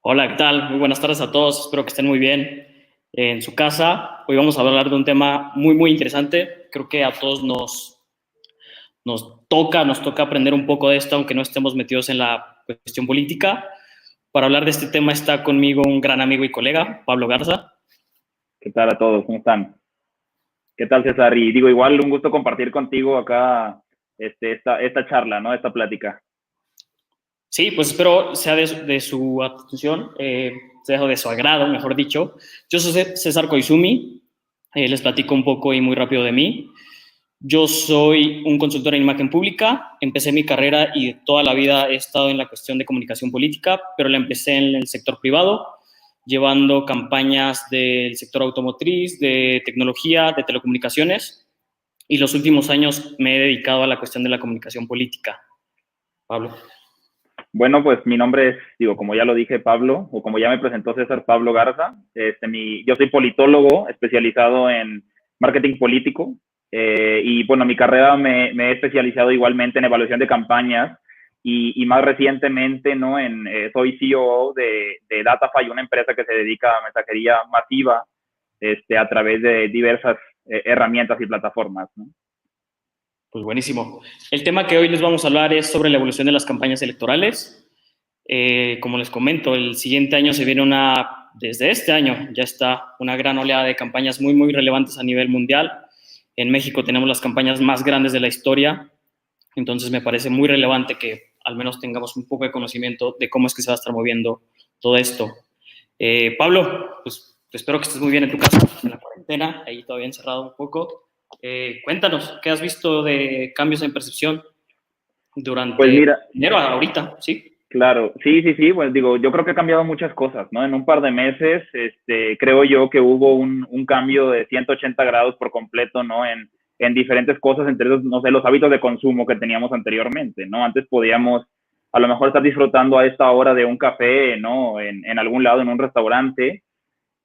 Hola, ¿qué tal? Muy buenas tardes a todos. Espero que estén muy bien en su casa. Hoy vamos a hablar de un tema muy interesante. Creo que a todos nos toca aprender un poco de esto, aunque no estemos metidos en la cuestión política. Para hablar de este tema está conmigo un gran amigo y colega, Pablo Garza. ¿Qué tal a todos? ¿Cómo están? ¿Qué tal, César? Y digo, igual un gusto compartir contigo acá esta charla, ¿no? Esta plática. Sí, pues espero sea de su atención, sea de su agrado, mejor dicho. Yo soy César Koizumi. Les platico un poco y muy rápido de mí. Yo soy un consultor en imagen pública. Empecé mi carrera y toda la vida he estado en la cuestión de comunicación política, pero la empecé en el sector privado, llevando campañas del sector automotriz, de tecnología, de telecomunicaciones, y los últimos años me he dedicado a la cuestión de la comunicación política. Pablo. Bueno, pues mi nombre es, digo, como ya lo dije, Pablo, o como ya me presentó César, Pablo Garza. Yo soy politólogo especializado en marketing político. Y bueno, mi carrera me he especializado igualmente en evaluación de campañas y más recientemente, ¿no? Soy CEO de Datafy, una empresa que se dedica a mensajería masiva a través de diversas herramientas y plataformas, ¿no? Pues buenísimo. El tema que hoy les vamos a hablar es sobre la evolución de las campañas electorales. Como les comento, el siguiente año se viene desde este año ya está una gran oleada de campañas muy relevantes a nivel mundial. En México tenemos las campañas más grandes de la historia, entonces me parece muy relevante que al menos tengamos un poco de conocimiento de cómo es que se va a estar moviendo todo esto. Pablo, pues espero que estés muy bien en tu casa, en la cuarentena, ahí todavía encerrado un poco. Cuéntanos, ¿qué has visto de cambios en percepción Pues durante mira, enero a ahorita? ¿Sí? claro, sí, pues digo, yo creo que ha cambiado muchas cosas, ¿no? En un par de meses, creo yo que hubo un cambio de 180 grados por completo, ¿no? En diferentes cosas, entre esos, no sé, los hábitos de consumo que teníamos anteriormente, ¿no? Antes podíamos a lo mejor estar disfrutando a esta hora de un café, ¿no? En algún lado, en un restaurante,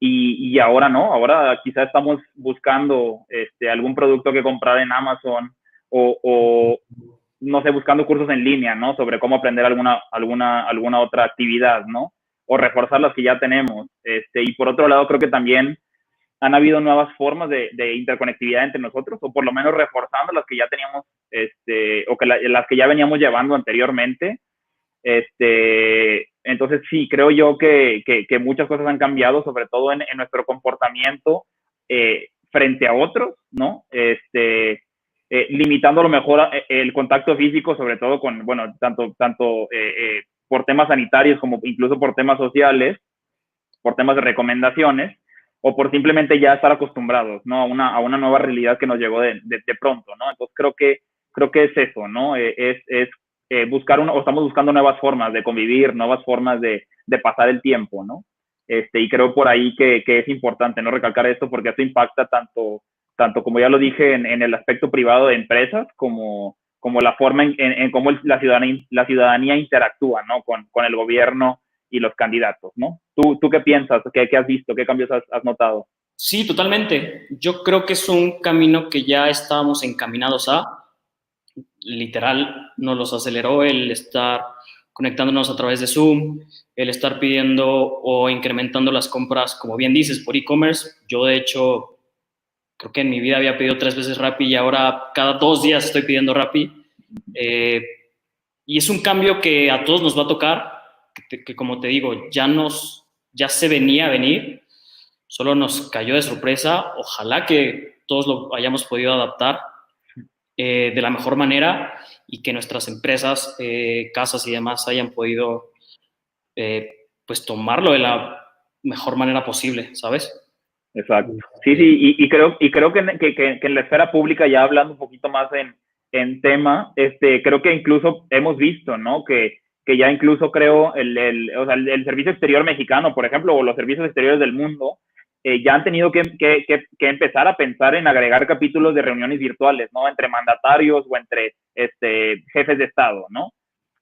y ahora no, ahora quizás estamos buscando algún producto que comprar en Amazon o no sé, buscando cursos en línea, ¿no? Sobre cómo aprender alguna otra actividad, ¿no? O reforzar las que ya tenemos. Y por otro lado, creo que también han habido nuevas formas de interconectividad entre nosotros, o por lo menos reforzando las que ya teníamos, o que las que ya veníamos llevando anteriormente. Entonces, sí, creo yo que muchas cosas han cambiado, sobre todo en nuestro comportamiento frente a otros, ¿no? Limitando a lo mejor el contacto físico, sobre todo con, bueno, tanto por temas sanitarios como incluso por temas sociales, por temas de recomendaciones, o por simplemente ya estar acostumbrados, ¿no? A una nueva realidad que nos llegó de pronto, ¿no? Entonces creo que es eso, ¿no? Buscar o estamos buscando nuevas formas de convivir, nuevas formas de pasar el tiempo, ¿no? Y creo por ahí que es importante, ¿no? Recalcar esto porque esto impacta tanto como ya lo dije, en el aspecto privado de empresas, como la forma en cómo la ciudadanía interactúa, ¿no? Con el gobierno y los candidatos, ¿no? ¿Tú qué piensas? ¿Qué has visto? ¿Qué cambios has notado? Sí, totalmente. Yo creo que es un camino que ya estábamos encaminados literal, nos los aceleró el estar conectándonos a través de Zoom, el estar pidiendo o incrementando las compras, como bien dices, por e-commerce. Yo, de hecho, creo que en mi vida había pedido 3 veces Rappi y ahora cada 2 días estoy pidiendo Rappi. Eh, y es un cambio que a todos nos va a tocar, que como te digo, ya se venía a venir, solo nos cayó de sorpresa. Ojalá que todos lo hayamos podido adaptar de la mejor manera y que nuestras empresas, casas y demás hayan podido pues tomarlo de la mejor manera posible, ¿sabes? Exacto. Sí, sí, y creo que en la esfera pública, ya hablando un poquito más en tema, creo que incluso hemos visto, ¿no? Que ya incluso creo o sea, el servicio exterior mexicano, por ejemplo, o los servicios exteriores del mundo, ya han tenido que empezar a pensar en agregar capítulos de reuniones virtuales, ¿no? Entre mandatarios o entre jefes de Estado, ¿no?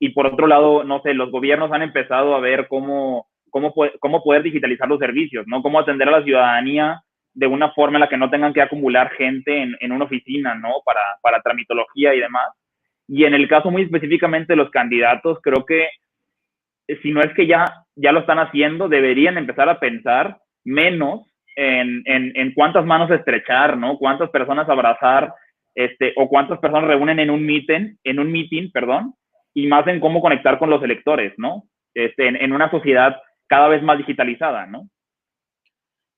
Y por otro lado, no sé, los gobiernos han empezado a ver cómo poder digitalizar los servicios, ¿no? Cómo atender a la ciudadanía de una forma en la que no tengan que acumular gente en una oficina, ¿no? Para tramitología y demás. Y en el caso muy específicamente de los candidatos, creo que si no es que ya lo están haciendo, deberían empezar a pensar menos en cuántas manos estrechar, ¿no? Cuántas personas abrazar, o cuántas personas reúnen en un meeting, perdón, y más en cómo conectar con los electores, ¿no? En una sociedad cada vez más digitalizada, ¿no?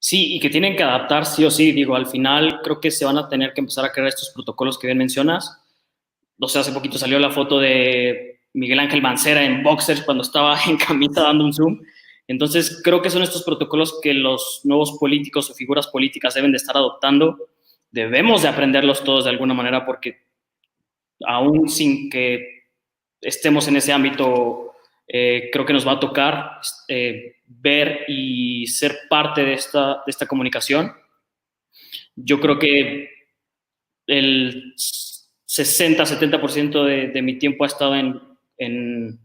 Sí, y que tienen que adaptar sí o sí. Digo, al final creo que se van a tener que empezar a crear estos protocolos que bien mencionas. No sé, hace poquito salió la foto de Miguel Ángel Mancera en boxers cuando estaba en camisa dando un Zoom. Entonces, creo que son estos protocolos que los nuevos políticos o figuras políticas deben de estar adoptando. Debemos de aprenderlos todos de alguna manera porque aún sin que estemos en ese ámbito, creo que nos va a tocar ver y ser parte de esta comunicación. Yo creo que el 60-70% de mi tiempo ha estado en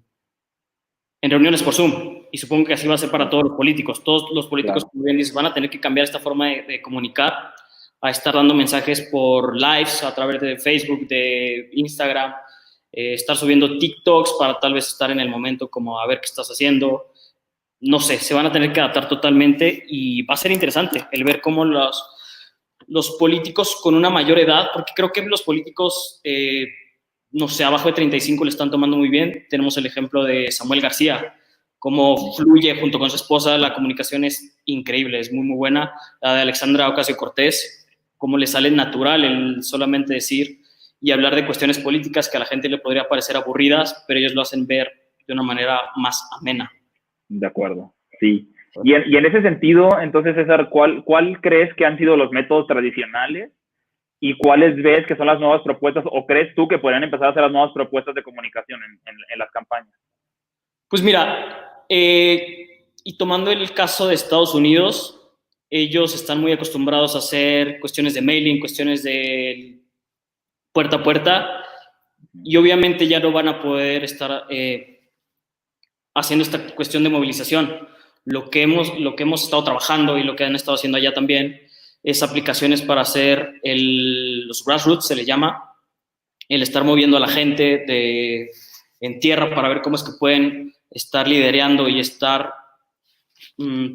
reuniones por Zoom, y supongo que así va a ser para todos los políticos. Todos los políticos, Claro. como bien dices, van a tener que cambiar esta forma de comunicar, a estar dando mensajes por lives a través de Facebook, de Instagram, estar subiendo TikToks para tal vez estar en el momento como a ver qué estás haciendo. No sé, se van a tener que adaptar totalmente y va a ser interesante el ver cómo los políticos con una mayor edad, porque creo que los políticos, no sé, abajo de 35 le están tomando muy bien. Tenemos el ejemplo de Samuel García, cómo fluye junto con su esposa, la comunicación es increíble, es muy, muy buena. La de Alexandra Ocasio-Cortez, cómo le sale natural el solamente decir y hablar de cuestiones políticas que a la gente le podría parecer aburridas, pero ellos lo hacen ver de una manera más amena. De acuerdo, sí. Y en ese sentido, entonces, César, ¿cuál crees que han sido los métodos tradicionales y cuáles ves que son las nuevas propuestas o crees tú que podrían empezar a ser las nuevas propuestas de comunicación en las campañas? Pues mira, y tomando el caso de Estados Unidos, ellos están muy acostumbrados a hacer cuestiones de mailing, cuestiones de puerta a puerta, y obviamente ya no van a poder estar haciendo esta cuestión de movilización. Lo que hemos estado trabajando y lo que han estado haciendo allá también es aplicaciones para hacer los grassroots, se le llama, el estar moviendo a la gente en tierra para ver cómo es que pueden estar liderando y estar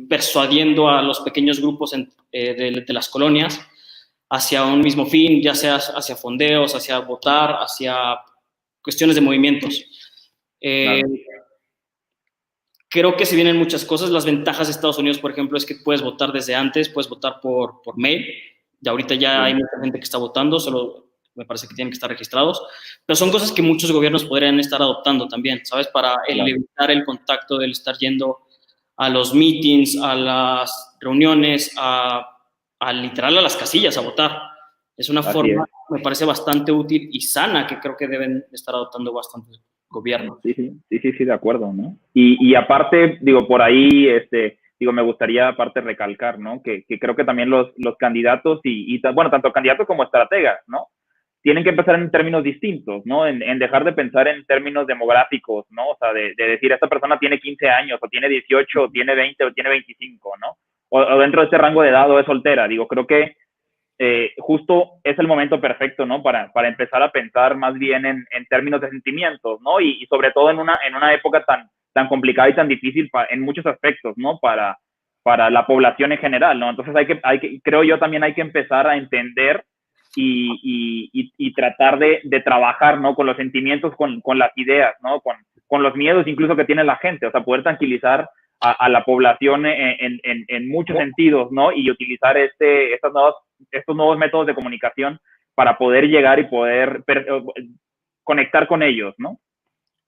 persuadiendo a los pequeños grupos de las colonias hacia un mismo fin, ya sea hacia fondeos, hacia votar, hacia cuestiones de movimientos. Claro. Creo que se vienen muchas cosas. Las ventajas de Estados Unidos, por ejemplo, es que puedes votar desde antes, puedes votar por mail. Y ahorita ya hay mucha gente que está votando, solo me parece que tienen que estar registrados. Pero son cosas que muchos gobiernos podrían estar adoptando también, ¿sabes? Para evitar el contacto del estar yendo a los meetings, a las reuniones, literal a las casillas a votar. Es una forma, me parece bastante útil y sana, que creo que deben estar adoptando bastantes gobiernos. Sí, de acuerdo, ¿no? Y aparte, digo, por ahí, digo, me gustaría aparte recalcar, ¿no? Que creo que también los candidatos bueno, tanto candidatos como estrategas, ¿no? Tienen que empezar en términos distintos, ¿no? En dejar de pensar en términos demográficos, ¿no? O sea, de decir, esta persona tiene 15 años, o tiene 18, o tiene 20, o tiene 25, ¿no? O dentro de este rango de edad, o es soltera. Digo, creo que justo es el momento perfecto, ¿no? Para empezar a pensar más bien en términos de sentimientos, ¿no? Y sobre todo en una época tan complicada y tan difícil en muchos aspectos, ¿no? Para la población en general, ¿no? Entonces creo yo también hay que empezar a entender y tratar de trabajar, ¿no? Con los sentimientos, con las ideas, ¿no? Con los miedos incluso que tiene la gente, o sea, poder tranquilizar a la población en muchos sentidos, ¿no? Y utilizar estos nuevos métodos de comunicación para poder llegar y poder conectar con ellos, ¿no?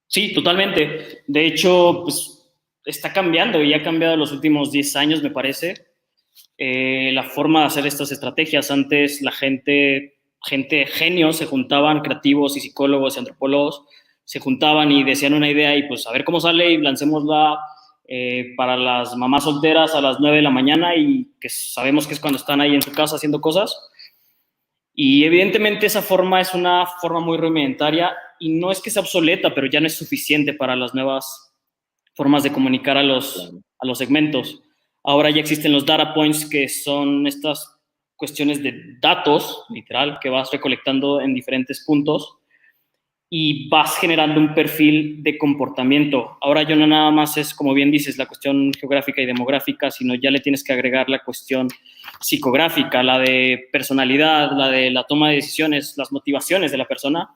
Sí, totalmente. De hecho, pues está cambiando y ha cambiado en los últimos 10 años, me parece, la forma de hacer estas estrategias. Antes la gente genios se juntaban, creativos y psicólogos y antropólogos, se juntaban y decían una idea y pues a ver cómo sale y lancémosla para las mamás solteras a las 9 de la mañana y que sabemos que es cuando están ahí en su casa haciendo cosas. Y evidentemente esa forma es una forma muy rudimentaria y no es que sea obsoleta, pero ya no es suficiente para las nuevas formas de comunicar a los segmentos. Ahora ya existen los data points, que son estas cuestiones de datos, literal, que vas recolectando en diferentes puntos y vas generando un perfil de comportamiento. Ahora yo no nada más es, como bien dices, la cuestión geográfica y demográfica, sino ya le tienes que agregar la cuestión psicográfica, la de personalidad, la de la toma de decisiones, las motivaciones de la persona,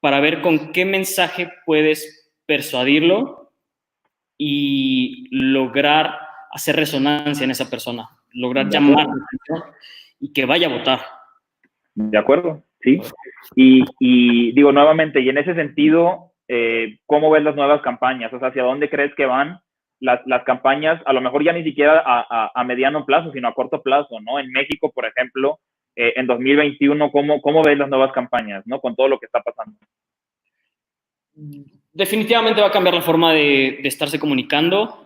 para ver con qué mensaje puedes persuadirlo y lograr hacer resonancia en esa persona, lograr llamar la atención y que vaya a votar. De acuerdo, sí. Y digo nuevamente, y en ese sentido, ¿cómo ves las nuevas campañas? O sea, ¿hacia dónde crees que van las campañas? A lo mejor ya ni siquiera a mediano plazo, sino a corto plazo, ¿no? En México, por ejemplo, en 2021, ¿cómo ves las nuevas campañas, ¿no? Con todo lo que está pasando. Definitivamente va a cambiar la forma de estarse comunicando.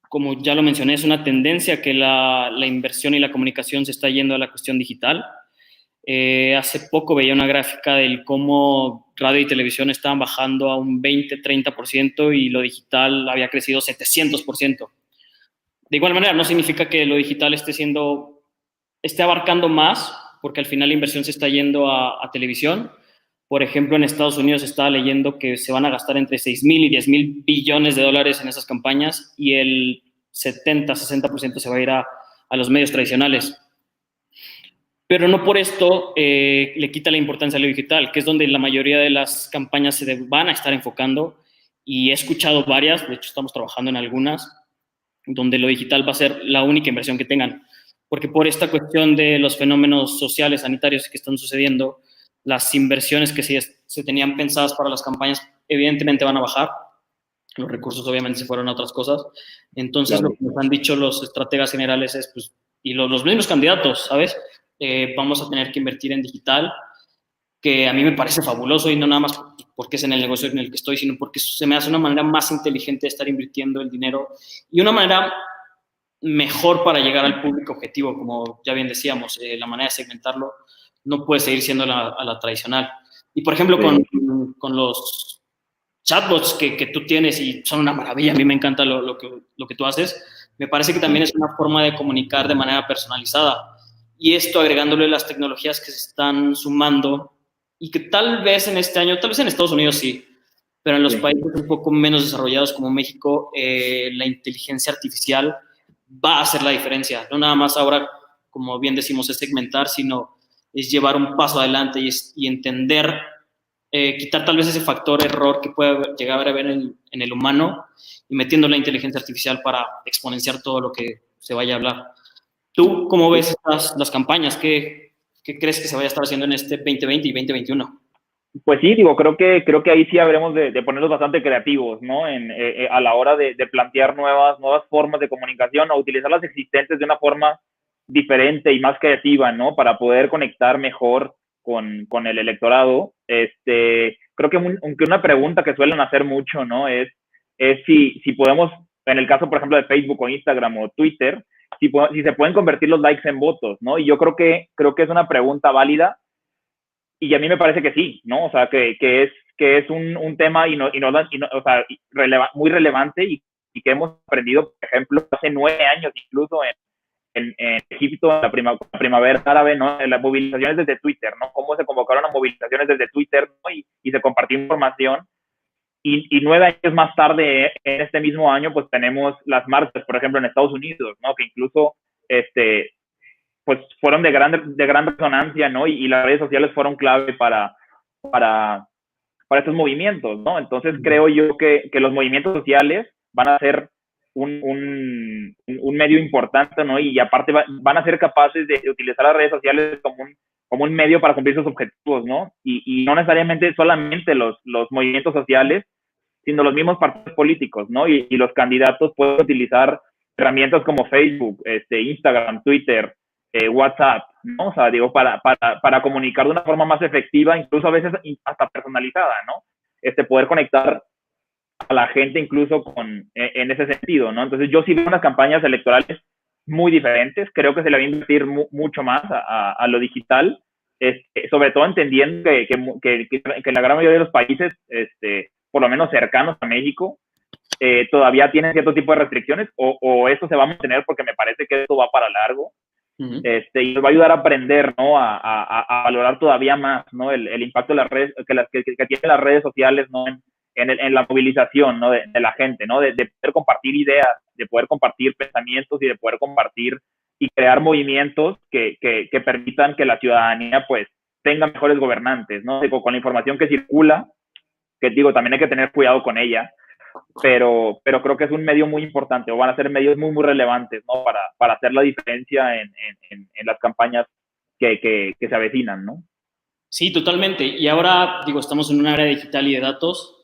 Como ya lo mencioné, es una tendencia que la inversión y la comunicación se está yendo a la cuestión digital. Hace poco veía una gráfica del cómo radio y televisión estaban bajando a un 20-30% y lo digital había crecido 700%. De igual manera, no significa que lo digital esté abarcando más, porque al final la inversión se está yendo a televisión. Por ejemplo, en Estados Unidos estaba leyendo que se van a gastar entre 6,000 y 10,000 billones de dólares en esas campañas y el 70-60% se va a ir a los medios tradicionales. Pero no por esto le quita la importancia a lo digital, que es donde la mayoría de las campañas se van a estar enfocando. Y he escuchado varias, de hecho estamos trabajando en algunas, donde lo digital va a ser la única inversión que tengan. Porque por esta cuestión de los fenómenos sociales, sanitarios que están sucediendo, las inversiones que se tenían pensadas para las campañas evidentemente van a bajar. Los recursos obviamente se fueron a otras cosas. Entonces, claro, lo que nos han dicho los estrategas generales es, pues, y los mismos candidatos, ¿sabes? Vamos a tener que invertir en digital, que a mí me parece fabuloso y no nada más porque es en el negocio en el que estoy, sino porque se me hace una manera más inteligente de estar invirtiendo el dinero y una manera mejor para llegar al público objetivo, como ya bien decíamos, la manera de segmentarlo no puede seguir siendo a la tradicional. Y, por ejemplo, sí, con los chatbots que tú tienes y son una maravilla, a mí me encanta lo que tú haces, me parece que también es una forma de comunicar de manera personalizada. Y esto agregándole las tecnologías que se están sumando y que tal vez en este año, tal vez en Estados Unidos sí, pero en los países un poco menos desarrollados como México, la inteligencia artificial va a hacer la diferencia. No nada más ahora, como bien decimos, es segmentar, sino es llevar un paso adelante y entender, quitar tal vez ese factor error que puede llegar a haber en el humano y metiendo la inteligencia artificial para exponenciar todo lo que se vaya a hablar. ¿Tú cómo ves las campañas? ¿Qué crees que se vaya a estar haciendo en este 2020 y 2021? Pues sí, digo, creo que ahí sí habremos de ponernos bastante creativos, ¿no? A la hora de plantear nuevas formas de comunicación o utilizar las existentes de una forma diferente y más creativa, ¿no? Para poder conectar mejor con el electorado. Creo que una pregunta que suelen hacer mucho, ¿no? Es si podemos, en el caso, por ejemplo, de Facebook o Instagram o Twitter, si se pueden convertir los likes en votos, ¿no? Y yo creo que es una pregunta válida y a mí me parece que sí, ¿no? O sea, que es un tema o sea, muy relevante y que hemos aprendido, por ejemplo, hace 9 años incluso en Egipto, en la primavera árabe, ¿no? En las movilizaciones desde Twitter, ¿no? Cómo se convocaron a movilizaciones desde Twitter, ¿no? Y se compartió información. Y 9 años más tarde, en este mismo año, pues tenemos las marchas, por ejemplo, en Estados Unidos, ¿no? Que incluso, pues fueron de gran resonancia, ¿no? Y las redes sociales fueron clave para estos movimientos, ¿no? Entonces creo yo que los movimientos sociales van a ser un medio importante, ¿no? Y aparte van a ser capaces de utilizar las redes sociales como un medio para cumplir sus objetivos, ¿no? Y no necesariamente solamente los movimientos sociales, sino los mismos partidos políticos, ¿no? Y los candidatos pueden utilizar herramientas como Facebook, Instagram, Twitter, WhatsApp, ¿no? O sea, digo, para comunicar de una forma más efectiva, incluso a veces hasta personalizada, ¿no? Poder conectar a la gente incluso en ese sentido, ¿no? Entonces yo sí veo unas campañas electorales muy diferentes, creo que se le va a invertir mucho más a lo digital, sobre todo entendiendo que la gran mayoría de los países, por lo menos cercanos a México, todavía tienen cierto tipo de restricciones o eso se va a mantener porque me parece que esto va para largo. Y nos va a ayudar a aprender, ¿no? A valorar todavía más, ¿no? El impacto de las redes, que tienen las redes sociales, ¿no? En la movilización, ¿no? De la gente, ¿no? De poder compartir ideas, de poder compartir pensamientos y de poder compartir y crear movimientos que permitan que la ciudadanía, pues, tenga mejores gobernantes, ¿no? Digo, con la información que circula, que digo, también hay que tener cuidado con ella, pero creo que es un medio muy importante, o van a ser medios muy, muy relevantes, ¿no? Para hacer la diferencia en las campañas que se avecinan, ¿no? Sí, totalmente. Y ahora, digo, estamos en un área digital y de datos.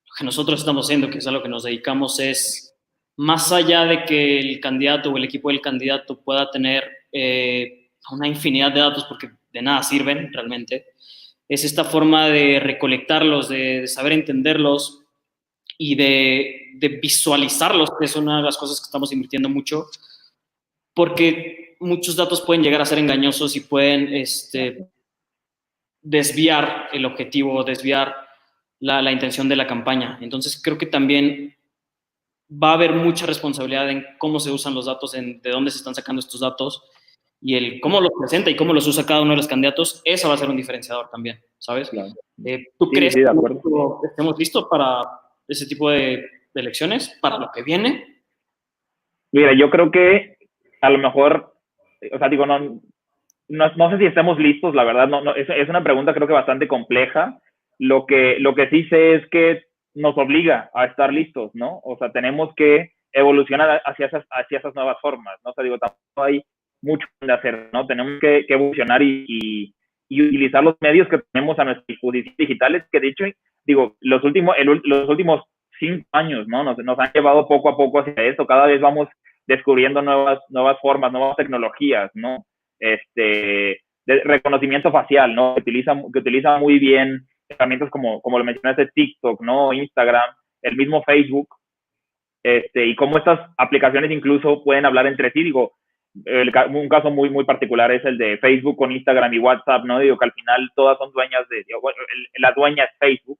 Lo que nosotros estamos haciendo, que es a lo que nos dedicamos, es más allá de que el candidato o el equipo del candidato pueda tener una infinidad de datos, porque de nada sirven realmente, es esta forma de recolectarlos, de saber entenderlos y de visualizarlos, que es una de las cosas que estamos invirtiendo mucho, porque muchos datos pueden llegar a ser engañosos y pueden desviar el objetivo, desviar la intención de la campaña. Entonces creo que también va a haber mucha responsabilidad en cómo se usan los datos, de dónde se están sacando estos datos y el cómo los presenta y cómo los usa cada uno de los candidatos. Eso va a ser un diferenciador también, ¿sabes? Claro. ¿Tú crees que estemos listos para ese tipo de elecciones, para lo que viene? Mira, yo creo que a lo mejor, o sea, digo, no sé si estemos listos, la verdad, es una pregunta creo que bastante compleja. Lo que sí sé es que nos obliga a estar listos, ¿no? O sea, tenemos que evolucionar hacia esas nuevas formas, ¿no? O sea, digo, tampoco hay mucho que hacer, ¿no? Tenemos que evolucionar y utilizar los medios que tenemos a nuestra disposición digitales, que de hecho, digo, los últimos 5 años, ¿no? Nos han llevado poco a poco hacia esto, cada vez vamos descubriendo nuevas formas, nuevas tecnologías, ¿no? De reconocimiento facial, ¿no? Que utiliza muy bien herramientas como lo mencionaste, TikTok, ¿no? Instagram, el mismo Facebook, y cómo estas aplicaciones incluso pueden hablar entre sí. Digo, un caso muy, muy particular es el de Facebook con Instagram y WhatsApp, ¿no? Digo, que al final todas son dueñas la dueña es Facebook.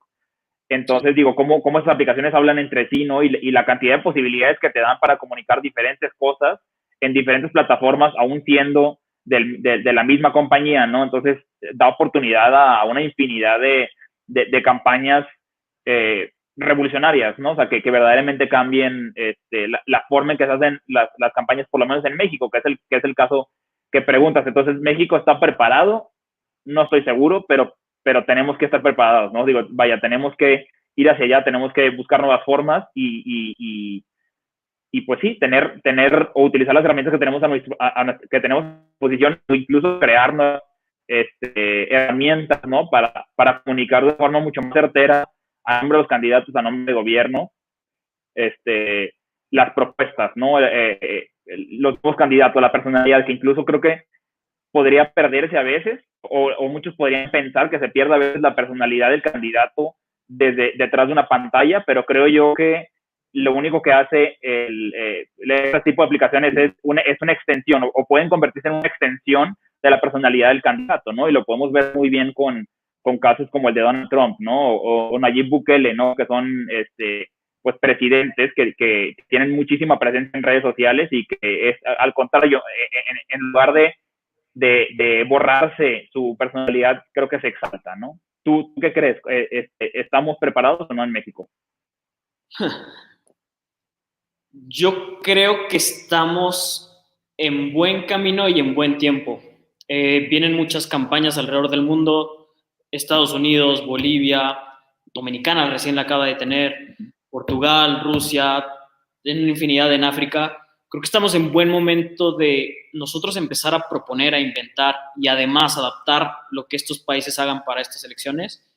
Entonces, digo, cómo estas aplicaciones hablan entre sí, ¿no? Y la cantidad de posibilidades que te dan para comunicar diferentes cosas en diferentes plataformas, aún siendo de la misma compañía, ¿no? Entonces, da oportunidad a una infinidad de campañas revolucionarias, ¿no? O sea, que verdaderamente cambien la forma en que se hacen las campañas, por lo menos en México, que es el caso que preguntas. Entonces, ¿México está preparado? No estoy seguro, pero tenemos que estar preparados, ¿no? Digo, vaya, tenemos que ir hacia allá, tenemos que buscar nuevas formas y pues sí, tener o utilizar las herramientas que tenemos que tenemos a disposición, o incluso crear nuevas herramientas, ¿no? Para comunicar de forma mucho más certera a nombre de los candidatos, a nombre de gobierno, las propuestas, ¿no? Los nuevos candidatos, la personalidad, que incluso creo que podría perderse a veces, o muchos podrían pensar que se pierde a veces la personalidad del candidato desde detrás de una pantalla, pero creo yo que lo único que hace este tipo de aplicaciones es una extensión, o pueden convertirse en una extensión de la personalidad del candidato, ¿no? Y lo podemos ver muy bien con casos como el de Donald Trump, ¿no? O Nayib Bukele, ¿no? Que son pues presidentes que tienen muchísima presencia en redes sociales y que es, al contrario, en lugar de borrarse su personalidad, creo que se exalta, ¿no? ¿Tú qué crees? ¿Estamos preparados o no en México? Yo creo que estamos en buen camino y en buen tiempo. Vienen muchas campañas alrededor del mundo, Estados Unidos, Bolivia, Dominicana recién la acaba de tener, Portugal, Rusia, en una infinidad en África. Creo que estamos en buen momento de nosotros empezar a proponer, a inventar y además adaptar lo que estos países hagan para estas elecciones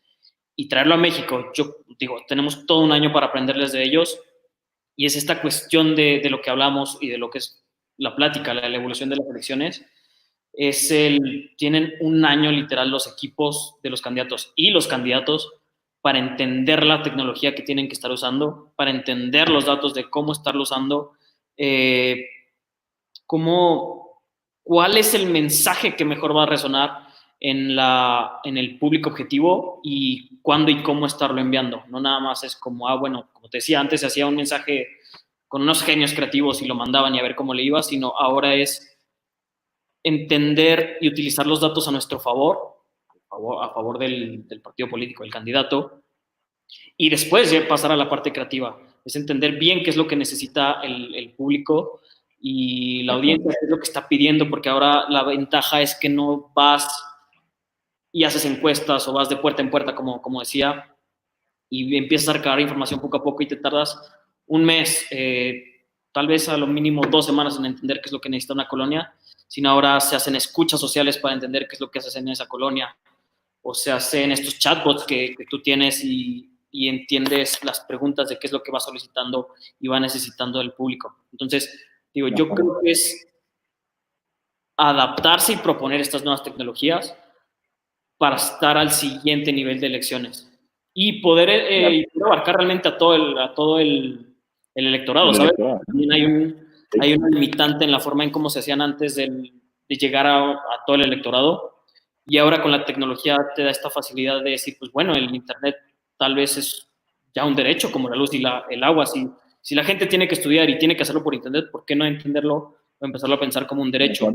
y traerlo a México. Yo digo, tenemos todo un año para aprenderles de ellos y es esta cuestión de lo que hablamos y de lo que es la plática, la evolución de las elecciones. Tienen un año literal los equipos de los candidatos y los candidatos para entender la tecnología que tienen que estar usando, para entender los datos de cómo estarlo usando, cuál es el mensaje que mejor va a resonar en el público objetivo y cuándo y cómo estarlo enviando. No nada más es como, bueno, como te decía, antes se hacía un mensaje con unos genios creativos y lo mandaban y a ver cómo le iba, sino ahora es entender y utilizar los datos a nuestro favor, a favor del partido político, del candidato, y después ya pasar a la parte creativa. Es entender bien qué es lo que necesita el público y la audiencia, qué es lo que está pidiendo, porque ahora la ventaja es que no vas y haces encuestas o vas de puerta en puerta, como decía, y empiezas a recabar información poco a poco y te tardas un mes, tal vez a lo mínimo 2 semanas en entender qué es lo que necesita una colonia, sino ahora se hacen escuchas sociales para entender qué es lo que haces en esa colonia, o se hacen estos chatbots que tú tienes y entiendes las preguntas de qué es lo que va solicitando y va necesitando el público. Entonces, digo, yo creo que es adaptarse y proponer estas nuevas tecnologías para estar al siguiente nivel de elecciones y poder abarcar realmente a todo el electorado, ¿sabes? También hay una limitante en la forma en cómo se hacían antes de llegar a todo el electorado, y ahora con la tecnología te da esta facilidad de decir, pues bueno, el internet tal vez es ya un derecho como la luz y el agua. Si la gente tiene que estudiar y tiene que hacerlo por internet, ¿por qué no entenderlo o empezarlo a pensar como un derecho?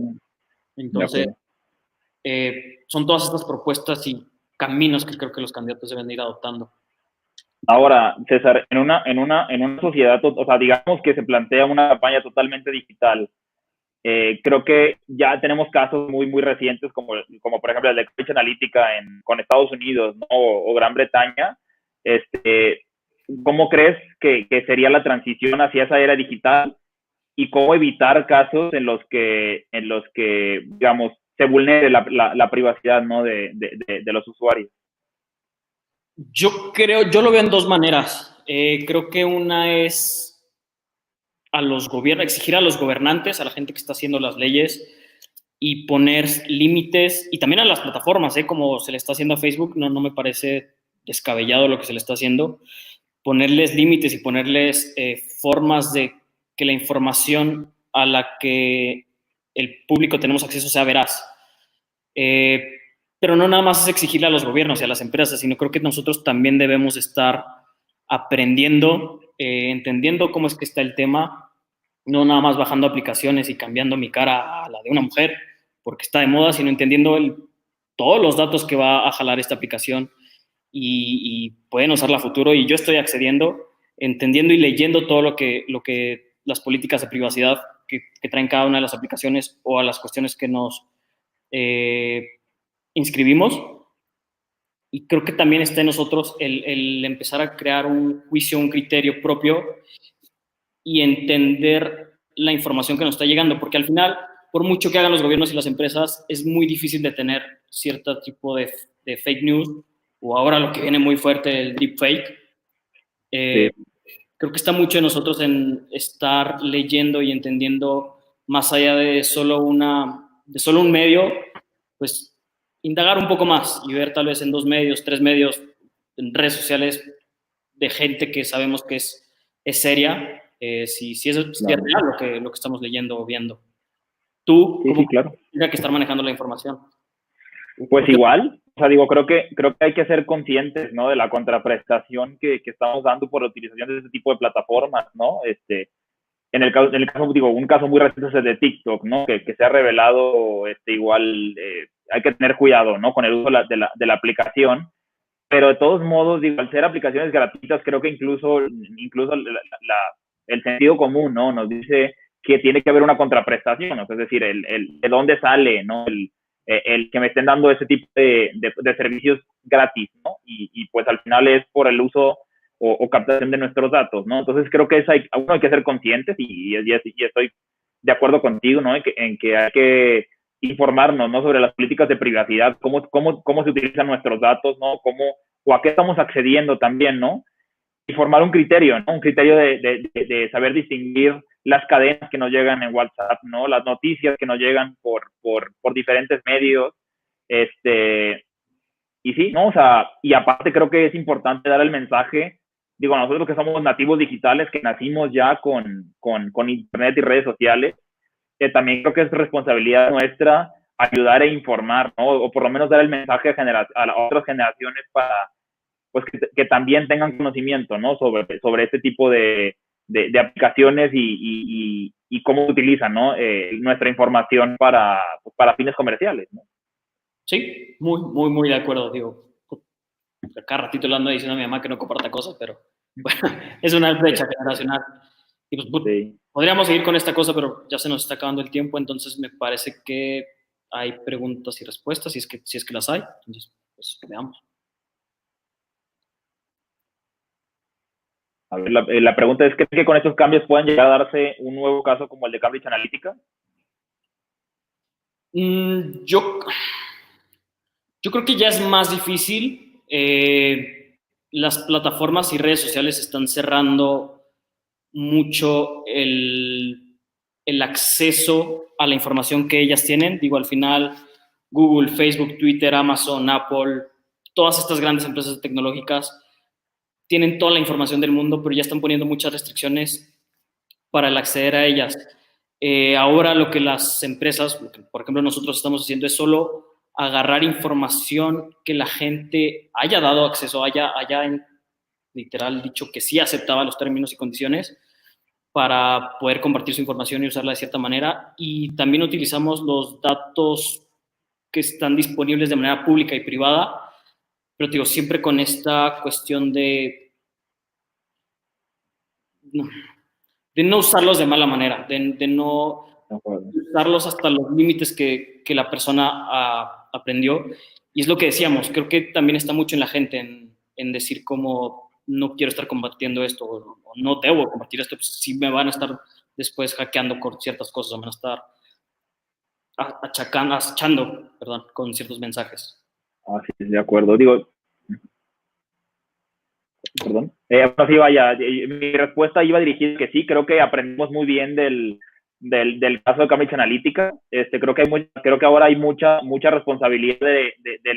Entonces, son todas estas propuestas y caminos que creo que los candidatos deben ir adoptando. Ahora, César, en una sociedad, o sea, digamos que se plantea una campaña totalmente digital, creo que ya tenemos casos muy, muy recientes, como por ejemplo el de Cambridge Analytica con Estados Unidos, ¿no? o Gran Bretaña. ¿Cómo crees que sería la transición hacia esa era digital y cómo evitar casos en los que digamos, se vulnere la privacidad, ¿no? de los usuarios? Yo lo veo en dos maneras. Creo que una es exigir a los gobernantes, a la gente que está haciendo las leyes, y poner límites, y también a las plataformas, como se le está haciendo a Facebook. No me parece descabellado lo que se le está haciendo, ponerles límites y ponerles formas de que la información a la que el público tenemos acceso sea veraz. Pero no nada más es exigirle a los gobiernos y a las empresas, sino creo que nosotros también debemos estar aprendiendo, entendiendo cómo es que está el tema, no nada más bajando aplicaciones y cambiando mi cara a la de una mujer porque está de moda, sino entendiendo todos los datos que va a jalar esta aplicación y pueden usarla a futuro. Y yo estoy accediendo, entendiendo y leyendo todo lo que las políticas de privacidad que traen cada una de las aplicaciones o a las cuestiones que nos inscribimos. Y creo que también está en nosotros el empezar a crear un juicio, un criterio propio y entender la información que nos está llegando, porque al final, por mucho que hagan los gobiernos y las empresas, es muy difícil de tener cierto tipo de fake news, o ahora lo que viene muy fuerte, el deepfake. Sí. Creo que está mucho en nosotros en estar leyendo y entendiendo más allá de solo un medio, pues indagar un poco más y ver tal vez en 2 medios, 3 medios, en redes sociales de gente que sabemos que es seria, si es real lo que estamos leyendo o viendo. ¿Tú cómo tienes que estar manejando la información? Pues igual, o sea, digo, creo que hay que ser conscientes, ¿no? De la contraprestación que estamos dando por la utilización de este tipo de plataformas, ¿no? En el caso, digo, un caso muy reciente es el de TikTok, ¿no? Que se ha revelado, igual, hay que tener cuidado, ¿no? Con el uso de la aplicación, pero de todos modos, digo, al ser aplicaciones gratuitas, creo que incluso el sentido común, ¿no? Nos dice que tiene que haber una contraprestación, ¿no? Es decir, de dónde sale, ¿no? El que me estén dando ese tipo de servicios gratis, ¿no? Y pues al final es por el uso o captación de nuestros datos, ¿no? Entonces creo que uno hay que ser conscientes y estoy de acuerdo contigo, ¿no? En que hay que informarnos, ¿no? Sobre las políticas de privacidad, cómo se utilizan nuestros datos, ¿no? O a qué estamos accediendo también, ¿no? Y formar un criterio, ¿no? Un criterio de saber distinguir las cadenas que nos llegan en WhatsApp, ¿no? Las noticias que nos llegan por diferentes medios, y sí, ¿no? O sea, y aparte creo que es importante dar el mensaje, digo, nosotros que somos nativos digitales, que nacimos ya con internet y redes sociales, que también creo que es responsabilidad nuestra ayudar e informar, ¿no? O por lo menos dar el mensaje a otras generaciones para, pues, que también tengan conocimiento, ¿no? Sobre este tipo de aplicaciones y cómo utilizan, ¿no? Nuestra información para para fines comerciales, ¿no? Sí, muy de acuerdo. Digo, cada ratito le ando diciendo a mi mamá que no comparta cosas, pero bueno, es una brecha generacional. Y pues, Sí. podríamos seguir con esta cosa, pero ya se nos está acabando el tiempo, entonces me parece que hay preguntas y respuestas, si es que las hay. Entonces, pues veamos. A ver, la pregunta es, ¿cree que con estos cambios puedan llegar a darse un nuevo caso como el de Cambridge Analytica? Yo creo que ya es más difícil. Las plataformas y redes sociales están cerrando mucho el acceso a la información que ellas tienen. Digo, al final, Google, Facebook, Twitter, Amazon, Apple, todas estas grandes empresas tecnológicas tienen toda la información del mundo, pero ya están poniendo muchas restricciones para el acceder a ellas. Ahora lo que las empresas, por ejemplo nosotros estamos haciendo es solo agarrar información que la gente haya dado acceso, haya literal dicho que sí aceptaba los términos y condiciones para poder compartir su información y usarla de cierta manera. Y también utilizamos los datos que están disponibles de manera pública y privada, pero digo, siempre con esta cuestión de no usarlos de mala manera, de no usarlos hasta los límites que la persona aprendió. Y es lo que decíamos, creo que también está mucho en la gente, en decir como no quiero estar compartiendo esto o no debo compartir esto, pues sí me van a estar después hackeando con ciertas cosas, o me van a estar acechando, perdón, con ciertos mensajes. Ah, sí, de acuerdo. Digo, perdón. Bueno, sí, vaya, mi respuesta iba dirigida que sí, creo que aprendimos muy bien del caso de Cambridge Analytica. Creo que ahora hay mucha responsabilidad de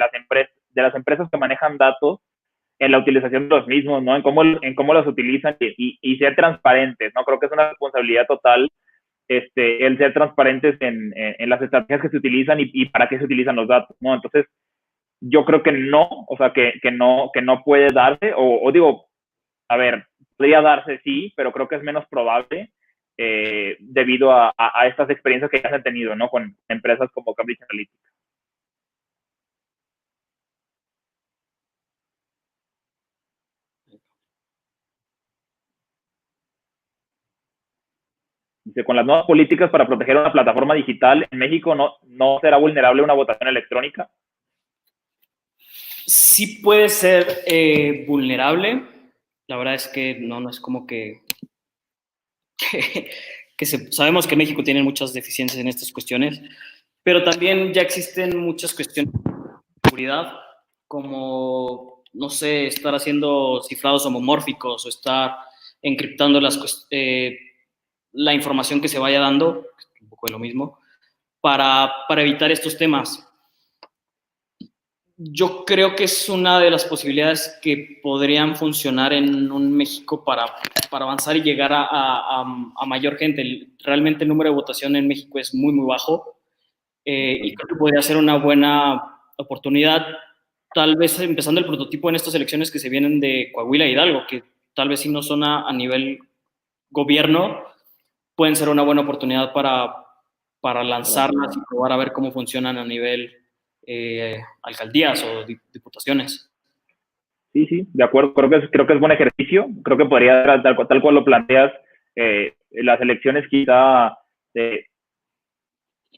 las empresas que manejan datos en la utilización de los mismos, ¿no? En cómo los utilizan y ser transparentes, ¿no? Creo que es una responsabilidad total el ser transparentes en las estrategias que se utilizan y para qué se utilizan los datos, ¿no? Entonces, yo creo que no, o sea, que no puede darse, o digo, a ver, podría darse sí, pero creo que es menos probable debido a estas experiencias que ya se han tenido, ¿no? Con empresas como Cambridge Analytica. Dice, con las nuevas políticas para proteger una plataforma digital en México, no será vulnerable una votación electrónica. Sí puede ser vulnerable. La verdad es que no es como sabemos que México tiene muchas deficiencias en estas cuestiones, pero también ya existen muchas cuestiones de seguridad, como, no sé, estar haciendo cifrados homomórficos o estar encriptando la información que se vaya dando, un poco de lo mismo, para evitar estos temas. Yo creo que es una de las posibilidades que podrían funcionar en un México para avanzar y llegar a mayor gente. Realmente el número de votación en México es muy bajo y creo que podría ser una buena oportunidad, tal vez empezando el prototipo en estas elecciones que se vienen de Coahuila e Hidalgo, que tal vez si no son a nivel gobierno, pueden ser una buena oportunidad para lanzarlas y probar a ver cómo funcionan a nivel alcaldías o diputaciones. Sí, sí, de acuerdo. Creo que es buen ejercicio. Creo que podría, tal cual lo planteas, las elecciones quizá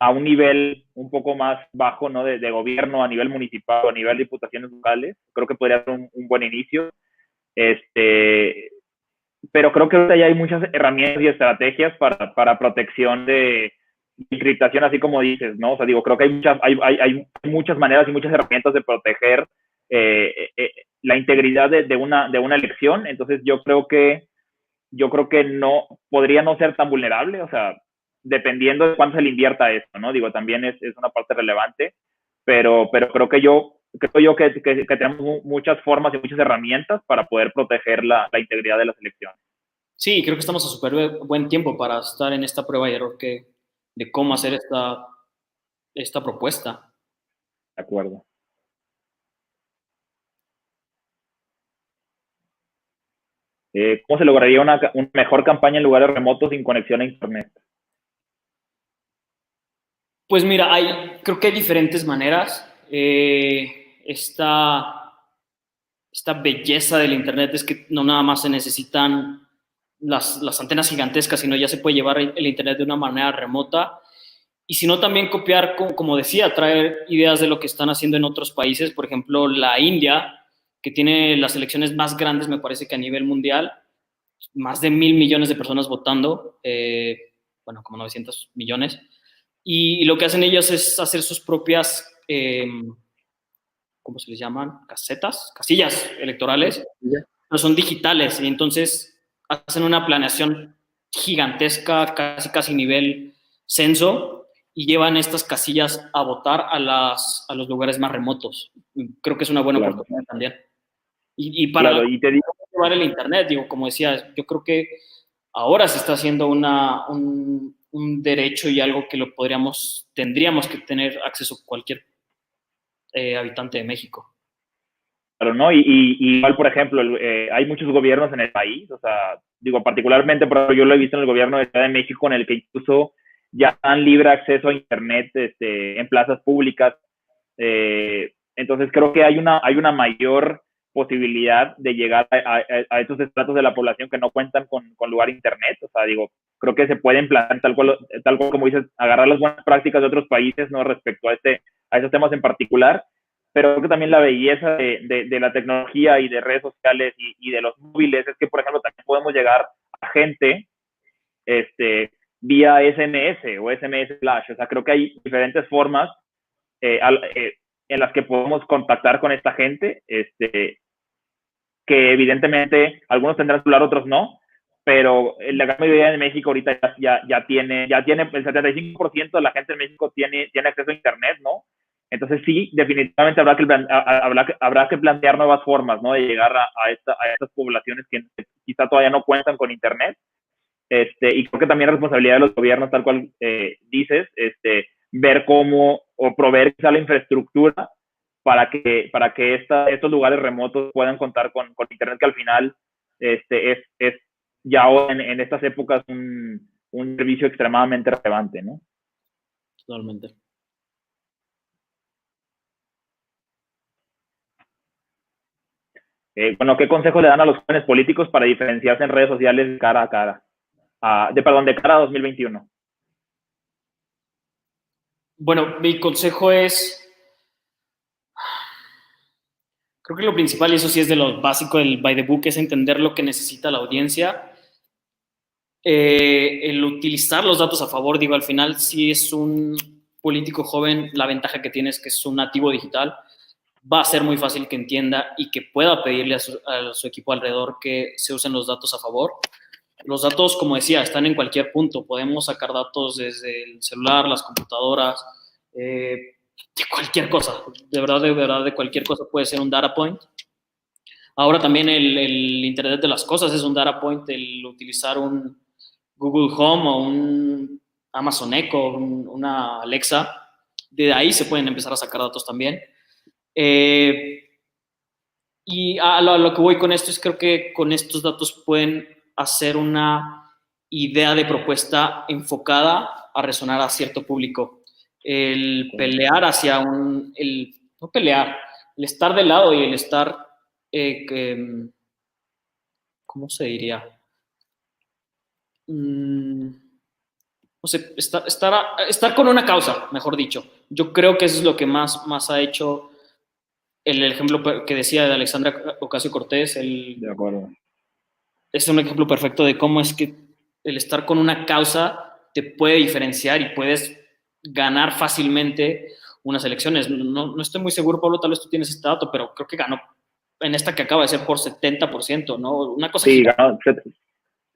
a un nivel un poco más bajo, ¿no? De gobierno, a nivel municipal o a nivel de diputaciones locales. Creo que podría ser un buen inicio. Pero creo que ahorita ya hay muchas herramientas y estrategias para protección de encriptación, así como dices, ¿no? O sea, digo, creo que hay muchas maneras y muchas herramientas de proteger la integridad de una elección. Entonces, yo creo que no podría no ser tan vulnerable, o sea, dependiendo de cuánto se le invierta a esto, ¿no? Digo, también es una parte relevante, pero creo yo que tenemos muchas formas y muchas herramientas para poder proteger la integridad de las elecciones. Sí, creo que estamos a súper buen tiempo para estar en esta prueba y error de cómo hacer esta propuesta. De acuerdo. ¿Cómo se lograría una mejor campaña en lugares remotos sin conexión a Internet? Pues mira, creo que hay diferentes maneras. Esta belleza del Internet es que no nada más se necesitan las antenas gigantescas, sino ya se puede llevar el Internet de una manera remota. Y si no, también copiar, como decía, traer ideas de lo que están haciendo en otros países. Por ejemplo, la India, que tiene las elecciones más grandes, me parece que a nivel mundial, más de 1.000 millones de personas votando, bueno, como 900 millones. Y lo que hacen ellos es hacer sus propias, ¿cómo se les llaman? Casillas electorales, pero son digitales y entonces hacen una planeación gigantesca, casi nivel censo, y llevan estas casillas a votar a los lugares más remotos. Creo que es una buena oportunidad también. Y para claro, y te digo, llevar el Internet, digo, como decía, yo creo que ahora se está haciendo un derecho y algo que tendríamos que tener acceso a cualquier habitante de México. claro, ¿no? Y igual, por ejemplo, hay muchos gobiernos en el país, o sea, digo, particularmente, pero yo lo he visto en el gobierno de Ciudad de México, en el que incluso ya dan libre acceso a Internet en plazas públicas. Entonces, creo que hay una mayor posibilidad de llegar a esos estratos de la población que no cuentan con lugar Internet. O sea, digo, creo que se puede implantar tal cual como dices, agarrar las buenas prácticas de otros países, ¿no? Respecto a esos temas en particular, pero creo que también la belleza de la tecnología y de redes sociales y de los móviles es que, por ejemplo, también podemos llegar a gente vía SMS o SMS Flash. O sea, creo que hay diferentes formas en las que podemos contactar con esta gente, que evidentemente algunos tendrán celular, otros no, pero la gran mayoría de México ahorita ya tiene el 75% de la gente en México tiene acceso a Internet, ¿no? Entonces sí, definitivamente habrá que plantear nuevas formas, ¿no? De llegar a estas poblaciones que quizá todavía no cuentan con Internet. Y creo que también es responsabilidad de los gobiernos, tal cual dices, ver cómo o proveer quizá la infraestructura para que estos lugares remotos puedan contar con Internet, que al final es ya en estas épocas un servicio extremadamente relevante, ¿no? Totalmente. Bueno, ¿qué consejo le dan a los jóvenes políticos para diferenciarse en redes sociales de cara a cara? De cara a 2021. Bueno, mi consejo es, creo que lo principal, y eso sí es de lo básico del by the book, es entender lo que necesita la audiencia. El utilizar los datos a favor, digo, al final, si es un político joven, la ventaja que tiene es que es un nativo digital, va a ser muy fácil que entienda y que pueda pedirle a su equipo alrededor que se usen los datos a favor. Los datos, como decía, están en cualquier punto. Podemos sacar datos desde el celular, las computadoras, de cualquier cosa. De verdad, de cualquier cosa puede ser un data point. Ahora también el Internet de las cosas es un data point, el utilizar un Google Home o un Amazon Echo, una Alexa. De ahí se pueden empezar a sacar datos también. Y a lo que voy con esto es, creo que con estos datos pueden hacer una idea de propuesta enfocada a resonar a cierto público. El pelear no pelear, el estar de lado y el estar, ¿cómo se diría? No sé, estar con una causa, mejor dicho. Yo creo que eso es lo que más ha hecho el ejemplo que decía de Alexandra Ocasio-Cortez. De acuerdo. Es un ejemplo perfecto de cómo es que el estar con una causa te puede diferenciar y puedes ganar fácilmente unas elecciones. No estoy muy seguro, Pablo, tal vez tú tienes este dato, pero creo que ganó en esta que acaba de ser por 70%, ¿no? Una cosa sí, gigante. ganó,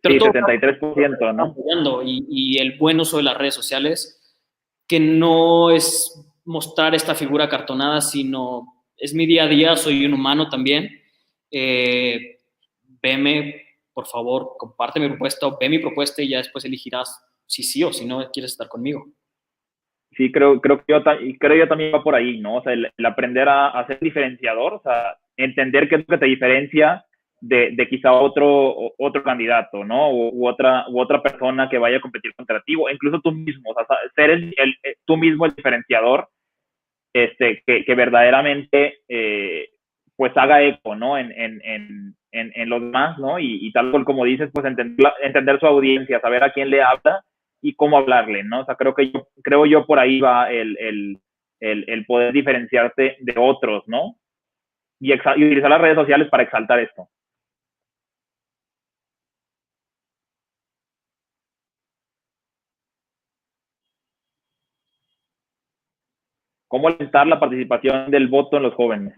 Pero sí, todo 73%, ¿no? apoyando y el buen uso de las redes sociales, que no es mostrar esta figura cartonada, sino es mi día a día, soy un humano también. Veme, por favor, comparte mi propuesta o ve mi propuesta y ya después elegirás si sí o si no quieres estar conmigo. Sí, creo que yo también va por ahí, ¿no? O sea, el aprender a ser diferenciador, o sea, entender qué es lo que te diferencia de quizá otro candidato, ¿no? U otra persona que vaya a competir contra ti, o incluso tú mismo, o sea, ser tú mismo el diferenciador, que verdaderamente pues haga eco, ¿no? En los demás, ¿no? Y tal cual como dices, pues entender su audiencia, saber a quién le habla y cómo hablarle, ¿no? O sea, creo yo por ahí va el poder diferenciarte de otros, ¿no? Y utilizar las redes sociales para exaltar esto. ¿Cómo alentar la participación del voto en los jóvenes?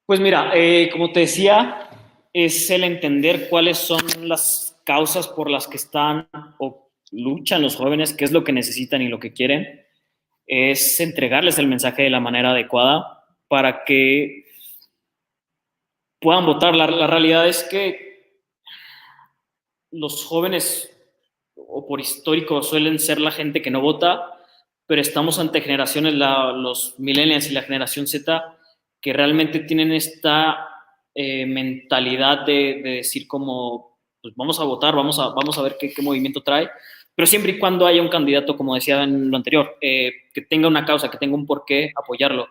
Pues mira, como te decía, es el entender cuáles son las causas por las que están o luchan los jóvenes, qué es lo que necesitan y lo que quieren. Es entregarles el mensaje de la manera adecuada para que puedan votar. La realidad es que los jóvenes, o por histórico, suelen ser la gente que no vota, pero estamos ante generaciones, los millennials y la generación Z, que realmente tienen esta mentalidad de decir como, pues vamos a votar, vamos a ver qué movimiento trae, pero siempre y cuando haya un candidato, como decía en lo anterior, que tenga una causa, que tenga un porqué, apoyarlo.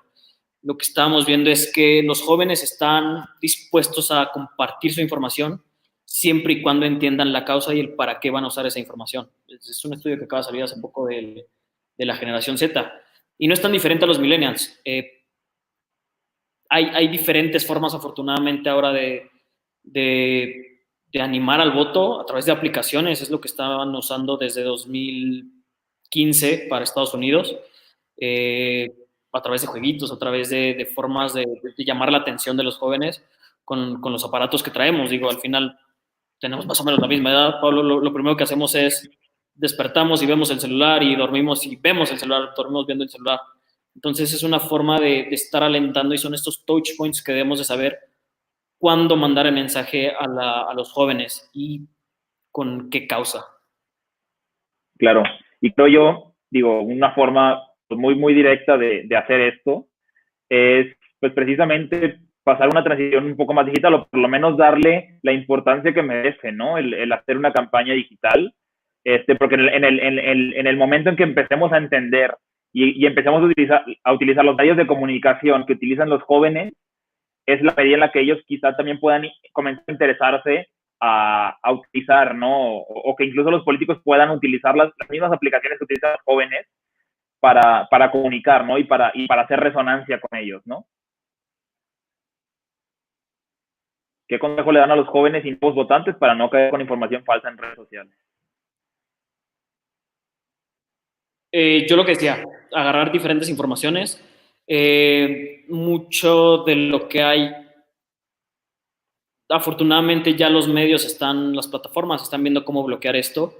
Lo que estábamos viendo es que los jóvenes están dispuestos a compartir su información siempre y cuando entiendan la causa y el para qué van a usar esa información. Es un estudio que acaba de salir hace poco de la generación Z. Y no es tan diferente a los millennials. Hay diferentes formas, afortunadamente, ahora de animar al voto a través de aplicaciones. Es lo que estaban usando desde 2015 para Estados Unidos. A través de jueguitos, a través de formas de llamar la atención de los jóvenes con los aparatos que traemos. Digo, al final tenemos más o menos la misma edad, Pablo. Lo primero que hacemos es despertamos y vemos el celular y dormimos y vemos el celular, dormimos viendo el celular. Entonces es una forma de estar alentando y son estos touch points que debemos de saber cuándo mandar el mensaje a los jóvenes y con qué causa. Claro, y creo yo, digo, una forma muy, muy directa de hacer esto es, pues precisamente pasar una transición un poco más digital, o por lo menos darle la importancia que merece, ¿no? El hacer una campaña digital, porque en el momento en que empecemos a entender y empecemos a utilizar los medios de comunicación que utilizan los jóvenes, es la medida en la que ellos quizá también puedan comenzar a interesarse a utilizar, ¿no? O que incluso los políticos puedan utilizar las mismas aplicaciones que utilizan los jóvenes para comunicar, ¿no? Y para hacer resonancia con ellos, ¿no? ¿Qué consejo le dan a los jóvenes y nuevos votantes para no caer con información falsa en redes sociales? Yo lo que decía, agarrar diferentes informaciones. Mucho de lo que hay, afortunadamente ya los medios están, las plataformas están viendo cómo bloquear esto,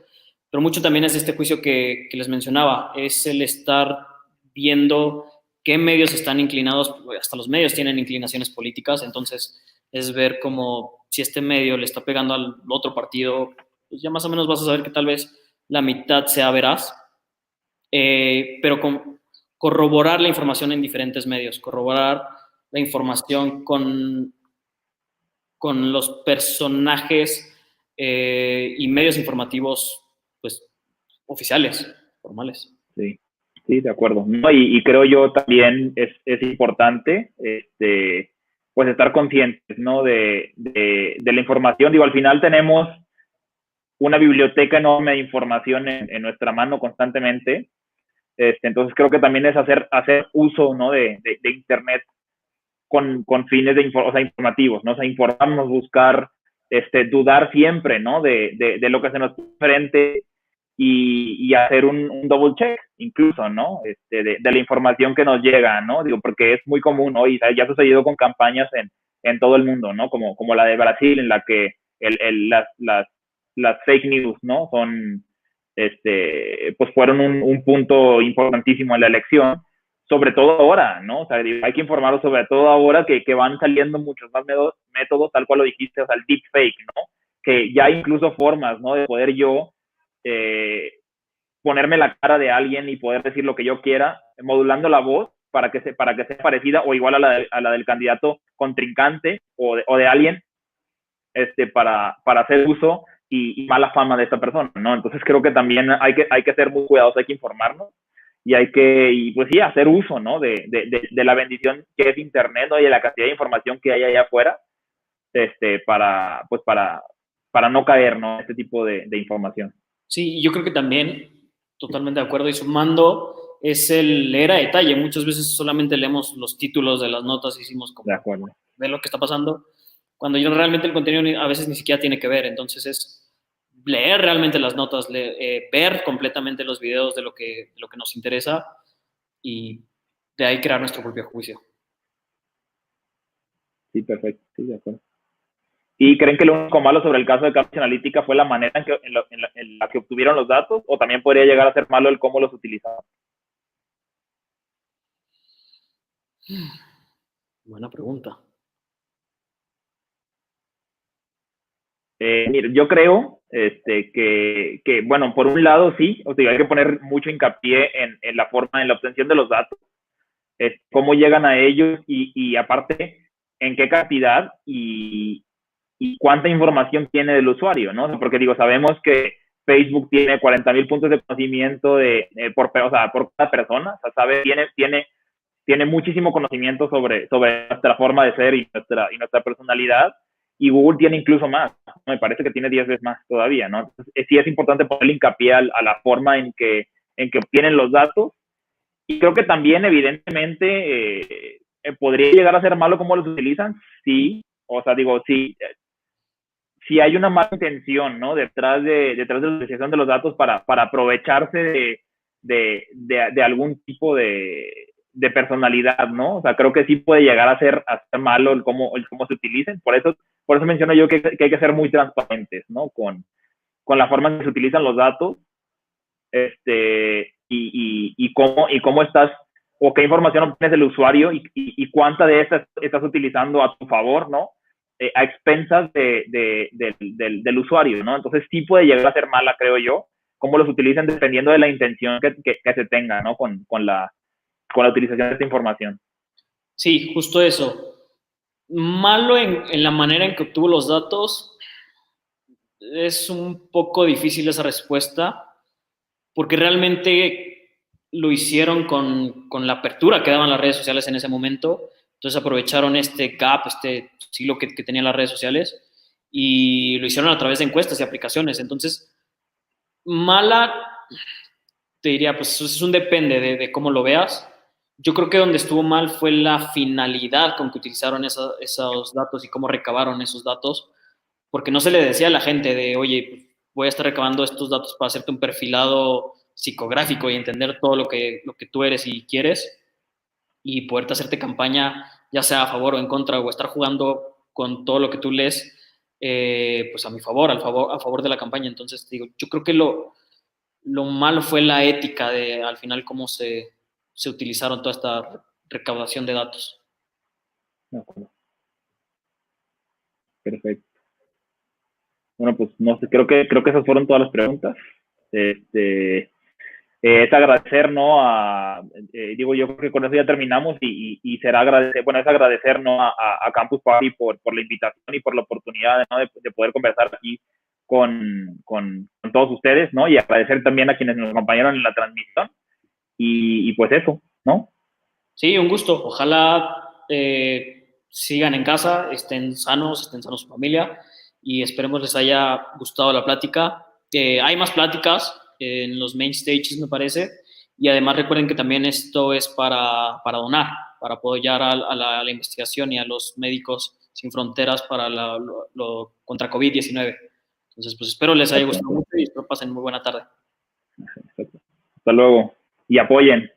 pero mucho también es este juicio que les mencionaba, es el estar viendo qué medios están inclinados, hasta los medios tienen inclinaciones políticas, entonces es ver cómo si este medio le está pegando al otro partido, pues ya más o menos vas a saber que tal vez la mitad sea veraz, pero corroborar la información en diferentes medios, corroborar la información con los personajes y medios informativos pues oficiales, formales. Sí, sí, de acuerdo. No, y creo yo también es importante pues estar conscientes, ¿no? De la información. Digo, al final tenemos una biblioteca enorme de información en nuestra mano constantemente. Entonces creo que también es hacer uso, ¿no? de Internet con fines o sea, informativos, ¿no? O sea, informarnos, buscar, dudar siempre, ¿no? De lo que se nos frente y hacer un double check, incluso, ¿no? De la información que nos llega, ¿no? Digo, porque es muy común hoy, ya ha sucedido con campañas en todo el mundo, ¿no? Como la de Brasil, en la que las fake news, ¿no? Son, pues fueron un punto importantísimo en la elección, sobre todo ahora, ¿no? O sea, hay que informarlos sobre todo ahora que van saliendo muchos más métodos, tal cual lo dijiste, o sea, el deepfake, ¿no? Que ya hay incluso formas, ¿no? De poder yo ponerme la cara de alguien y poder decir lo que yo quiera, modulando la voz para que sea parecida o igual a la del candidato contrincante o de alguien para hacer uso y mala fama de esta persona, ¿no? Entonces creo que también hay que ser muy cuidadosos, hay que informarnos y pues sí, hacer uso, ¿no? De la bendición que es Internet, ¿no? Y de la cantidad de información que hay allá afuera, para no caer, ¿no? Este tipo de información. Sí, yo creo que también, totalmente de acuerdo, y sumando, es el leer a detalle. Muchas veces solamente leemos los títulos de las notas y hicimos como, De acuerdo. ver lo que está pasando, cuando yo realmente el contenido a veces ni siquiera tiene que ver. Entonces es leer realmente las notas, ver completamente los videos de lo que nos interesa y de ahí crear nuestro propio juicio. Sí, perfecto, sí, de acuerdo. ¿Y creen que lo único malo sobre el caso de Cambridge Analytica fue la manera en la que obtuvieron los datos? ¿O también podría llegar a ser malo el cómo los utilizaban? Buena pregunta. Mire, yo creo bueno, por un lado sí, o sea, hay que poner mucho hincapié en la forma, en la obtención de los datos, cómo llegan a ellos y aparte en qué cantidad y cuánta información tiene del usuario, ¿no? Porque digo, sabemos que Facebook tiene 40,000 puntos de conocimiento por cada persona, o sea, tiene muchísimo conocimiento sobre nuestra forma de ser y nuestra personalidad, y Google tiene incluso más, me parece que tiene 10 veces más todavía, ¿no? Entonces, sí es importante ponerle hincapié a la forma en que obtienen los datos, y creo que también evidentemente podría llegar a ser malo cómo los utilizan, sí, o sea, digo, sí, si hay una mala intención, ¿no? Detrás de la utilización de los datos para aprovecharse de algún tipo de personalidad, ¿no? O sea, creo que sí puede llegar a ser malo el cómo se utilicen. Por eso menciono yo que hay que ser muy transparentes, ¿no? Con la forma en que se utilizan los datos, y cómo estás, o qué información obtienes del usuario y cuánta de estas estás utilizando a tu favor, ¿no? A expensas del usuario, ¿no? Entonces sí puede llegar a ser mala, creo yo, cómo los utilizan dependiendo de la intención que se tenga, ¿no? Con la utilización de esta información. Sí, justo eso. Malo en la manera en que obtuvo los datos, es un poco difícil esa respuesta, porque realmente lo hicieron con la apertura que daban las redes sociales en ese momento. Entonces aprovecharon este gap, este siglo que tenían las redes sociales, y lo hicieron a través de encuestas y aplicaciones. Entonces, mala, te diría, pues es un depende de cómo lo veas. Yo creo que donde estuvo mal fue la finalidad con que utilizaron esos datos y cómo recabaron esos datos, porque no se le decía a la gente de, oye, pues voy a estar recabando estos datos para hacerte un perfilado psicográfico y entender todo lo que tú eres y quieres, y poderte hacerte campaña, ya sea a favor o en contra, o estar jugando con todo lo que tú lees, pues a mi favor, a favor de la campaña. Entonces, digo, yo creo que lo malo fue la ética de, al final, cómo se utilizaron toda esta recaudación de datos. De acuerdo. Perfecto. Bueno, pues no sé, creo que esas fueron todas las preguntas. Es agradecer, ¿no? Digo, yo creo que con eso ya terminamos y será agradecer, bueno, es agradecer, ¿no? A Campus Party por la invitación y por la oportunidad, ¿no? de poder conversar aquí con todos ustedes, ¿no? Y agradecer también a quienes nos acompañaron en la transmisión y pues eso, ¿no? Sí, un gusto. Ojalá sigan en casa, estén sanos su familia, y esperemos les haya gustado la plática. Hay más pláticas en los main stages, me parece, y además recuerden que también esto es para donar, para apoyar a la investigación y a los médicos sin fronteras para contra COVID-19. Entonces, pues espero les haya gustado mucho y espero pasen muy buena tarde. Hasta luego. Y apoyen.